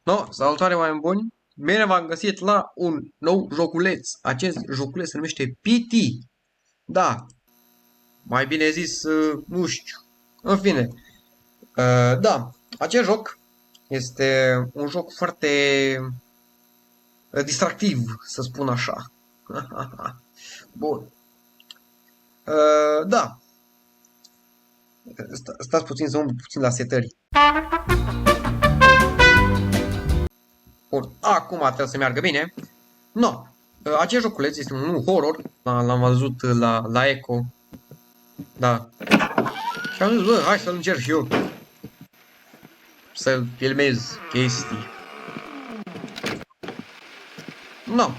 No, salutare oameni buni! Bine v-am găsit la un nou joculeț. Acest joculeț se numește PT. Da, mai bine zis, nu știu. În fine, da, acest joc este un joc foarte distractiv, să spun așa. Bun. Da. Stați puțin să umblu puțin la setări. Bun, acum trebuie să meargă bine. No, acest joculeț este un horror. L-am văzut la Echo. Da. Și am zis, bă, hai să-l încerc și eu. Să-l filmez chestii. No.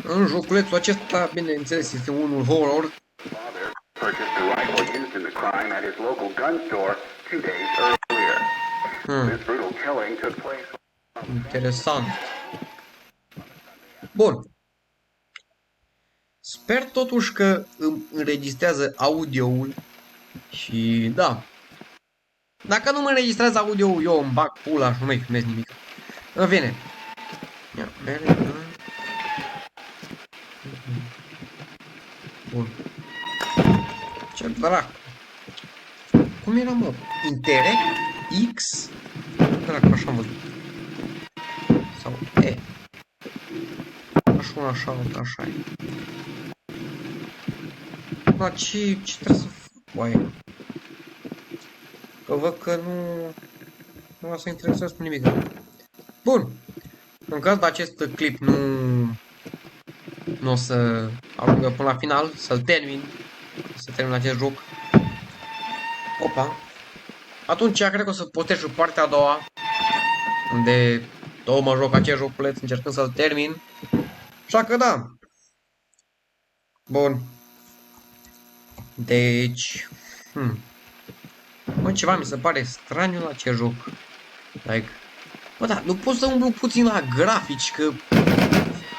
În joculețul acesta, bineînțeles, este unul horror. Interesant. Bun. Sper totuși că îmi înregistrează audio-ul și da. Dacă nu mă înregistrează audio-ul, eu îmi bag pula și nu mai filmez nimic. În fine. Ia, merg. Bun. Ce dracu. Cum era, mă? Interact? X? Dracu, așa am văzut. Sau E. Așa una, așa, alta, așa e. Da, ce trebuie să fac? Oaie. Că văd că nu o să interesez cu nimic. Bun. În caz de acest clip nu o să ajungă până la final, să-l termin. Să termin acest joc. Opa. Atunci cred că o să postez și partea a doua. Unde tot mă joc acest joculeț încercând să-l termin. Așa că da. Bun. Deci... Mă, ceva mi se pare straniu la acest joc. Like... Bă, da, nu pot să umblu puțin la grafici, că...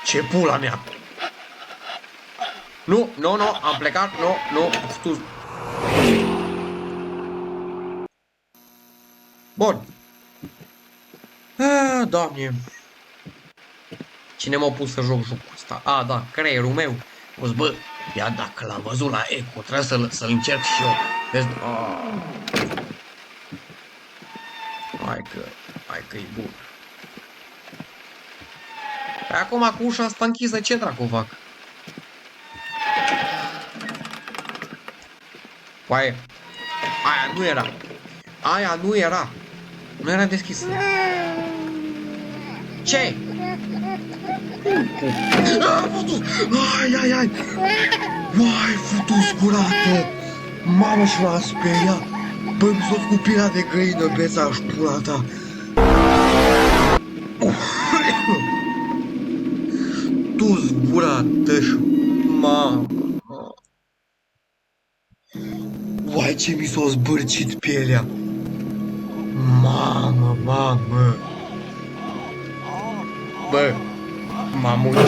Ce pula mea! Nu, am plecat, nu, tu... Bun. Doamne. Cine m-a pus să joc jocul ăsta? Da, creierul meu. O zis, bă, ia dacă l-am văzut la Echo, trebuie să-l încerc și eu. Vezi? Hai că e bun. Acum cu ușa asta închisă, ce dracu fac? Aia nu era. Nu era deschisă. Ce? Futus! Ai! Uai, futus curată! Mamă, și m-a speriat! Băi, mi s-o scupira de găină, beța-și pula ta! Tu zburată și... Mamă! Uai, ce mi s-a zbârcit pielea! Mamă! Bă! M-am mutat!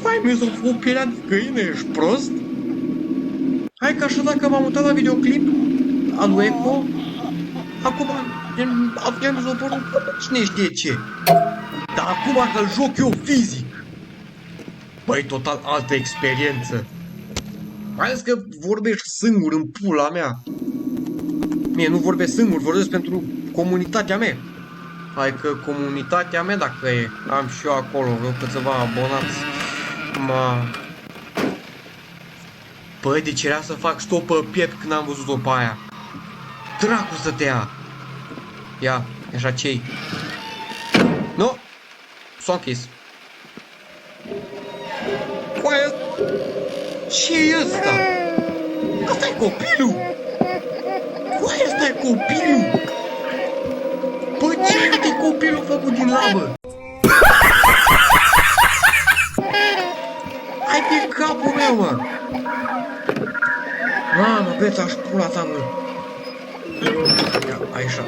Vai, mi s-a făcut pielea de găină, ești prost? Hai că așa dacă m-am mutat la videoclip al lui Echo, acum mi s-a părut cine știe ce. Dar acum că-l joc eu fizic, băi, total altă experiență. Mai ales că vorbești singur în pula mea. Mie nu vorbesc singur, vorbesc pentru comunitatea mea. Hai că comunitatea mea, dacă e, am și eu acolo vreo câțiva abonați. Băi, deci era să fac stop pe piept când am văzut-o pe aia. Dracu să te ia. Ia, așa ce-i. Nu? S-a închis. Coaie, ce-i ăsta? Asta-i copilul? Coaie, ăsta-i copilul? Bă, ce-i copilul făcut din labă? Hai pe capul meu, mă! Mamă, beța-și pula ta, mă! Ia, așa.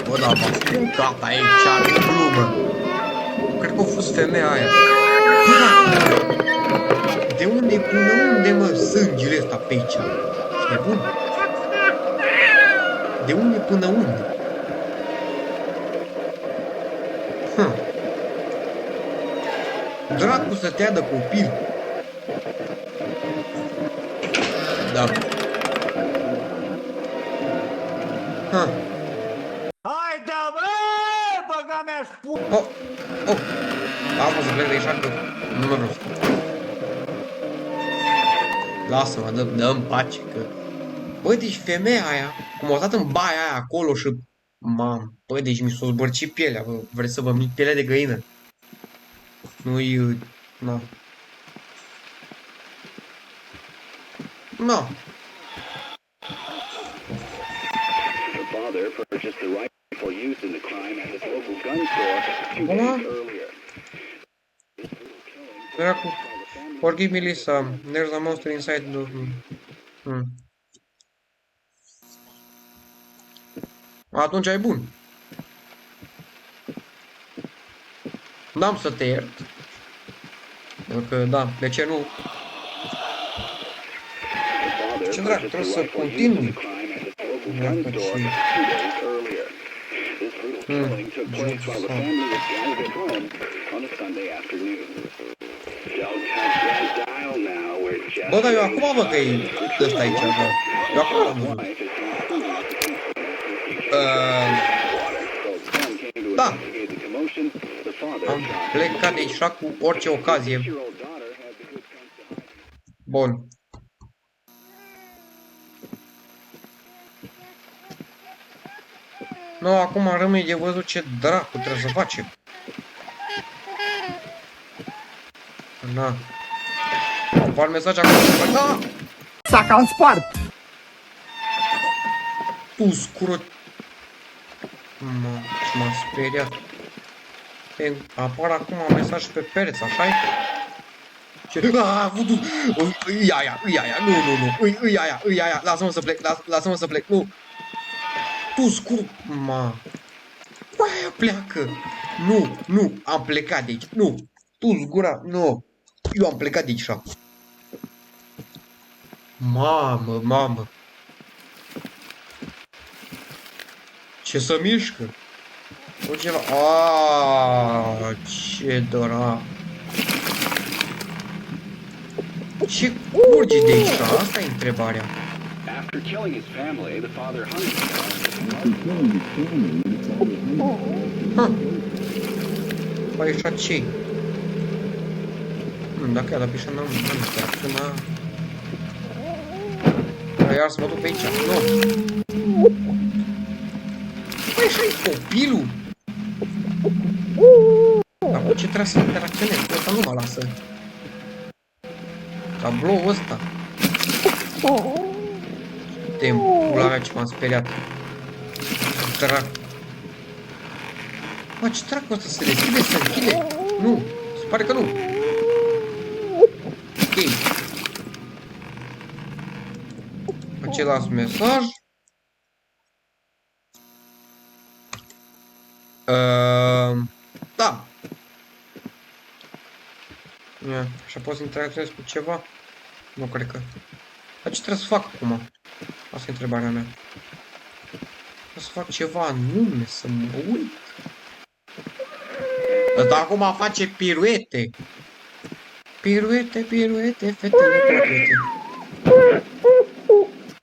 Bă, da, m-a stricat aici, are glumă. Cred că a fost femeia aia. Bă, da! De unde până unde, mă, sângele ăsta pe aici? E bun? De unde până unde? Dracu să te ia de copil. Da. Haide, bă, băga mea spun! Oh, oh. Am să plec de aici că nu mă vreau. Lasă-mă, dă-mi pace că... Bă, deci femeia aia, cum a stat în baia aia acolo și... Mam, bă, deci mi s-a zbărcit pielea, bă. Vreți să vă mic pielea de găină? Nu-i... Na. Na. The father purchased the rifle used in the crime at his local gun store 2 days earlier. Dracu. Forgive me, Lisa. There's a monster inside the... Atunci ai bun. N-am să te iert. Pentru că, da, de ce nu? Ce dracu, trebuie să continui. Dacă și... Bă, dar eu acum văd că e ăsta aici, da. Eu acum l-am văzut. Da. Am plecat de aici cu orice ocazie. Bun. Nu, acum rămâne de văzut ce dracu trebuie să facem. Na. Fac mesaj acolo. Da! S-a cam spart! Tu scură. M-a speriat. Apar acum mesaj pe pereți, așa-i? Ce? Aaa, vudu! Îi aia, nu, îi aia, lasă-mă să plec, lasă-mă să plec, nu! Tu scur... Ma... Aia pleacă! Nu, am plecat de aici, nu! Tu zgura, nu! Eu am plecat de aici, așa. Mamă! Ce să mișcă? O ceva... Aaaa, ce dora! Ce curge de aici? Asta e întrebarea. After killing his family, the father hunted. Păi așa ce? Dacă e la pișa n-am interacțiunea. Iar să mă duc pe aici. Nu. Păi așa-i copilul. Dar cu ce trebuie să interacționez? Cu ăsta nu mă lasă. Tabloul ăsta. De pula mea ce m-am speriat. Drac. Mă, ce dracu ăsta se deschide, se închide? Nu, se pare că nu. Ok. Același mesaj. Da. Așa pot să interacționez cu ceva? Nu cred că. Dar ce trebuie să fac acum? Asta e întrebarea mea. Trebuie să fac ceva anume, să mă uit. Ăsta acum face piruete. Piruete, fetele cochete.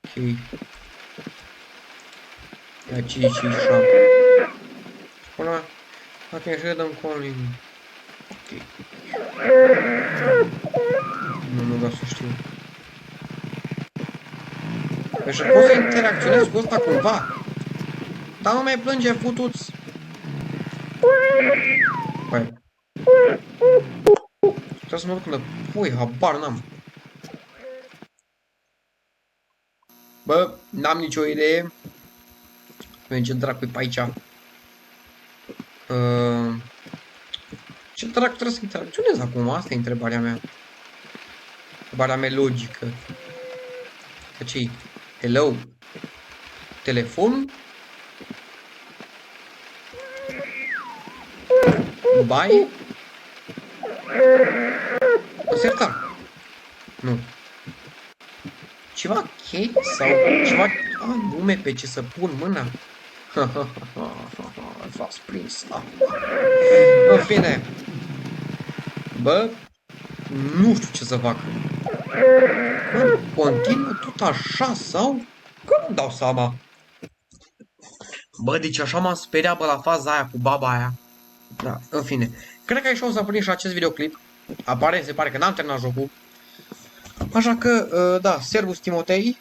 Ok. Ia 5 și 7. Până atunci dăm calling. Ok. Nu vreau să știu. Deci pot să interacționez cu ăsta cumva. Dar nu mai plânge, futuți. Păi. Trebuie să mă duc înapoi, habar n-am. Bă, n-am nicio idee. Ce dracu e pe aici. Ce dracu trebuie să interacționez acum? Asta e întrebarea mea. Întrebarea mea logică. Că ce-i? Hello? Telefon? Baie? O sertar? Nu. Ceva chei? Sau ceva anume pe ce să pun mâna? v-ați prins. În fine. Bă, nu știu ce să fac. Continuă tot așa sau? Că nu dau seama. Bă, deci așa m-am speriat, bă, la faza aia cu baba aia. Da, în fine. Cred că așa o să prins și acest videoclip. Apare, se pare că n-am terminat jocul. Așa că, da, Servus Timotei,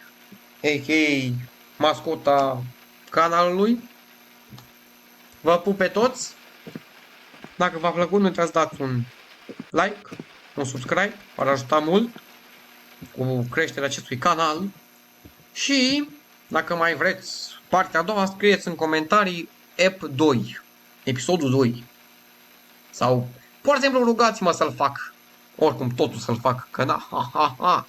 a.k.a. mascota canalului. Vă pup pe toți. Dacă v-a plăcut, nu uitați să dați un like, un subscribe, ar ajuta mult cu creșterea acestui canal. Și, dacă mai vreți partea a doua, scrieți în comentarii EP 2, episodul 2. Sau, pur și simplu, rugați-mă să-l fac. Oricum, totul să-l fac, că na, ha.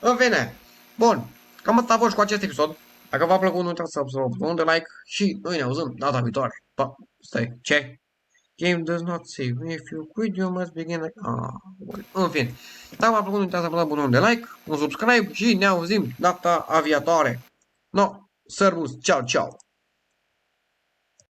În fine, bun, cam atât a fost cu acest episod. Dacă v-a plăcut, nu uitați să apăsați un de like și noi ne auzim data viitoare. Pa, stai, ce? Game does not save. If you quit, you must begin like... bun. În fine, dacă v-a plăcut, nu uitați să apăsați butonul de like, un subscribe și ne auzim data viitoare. No, servus, ciao, ciao.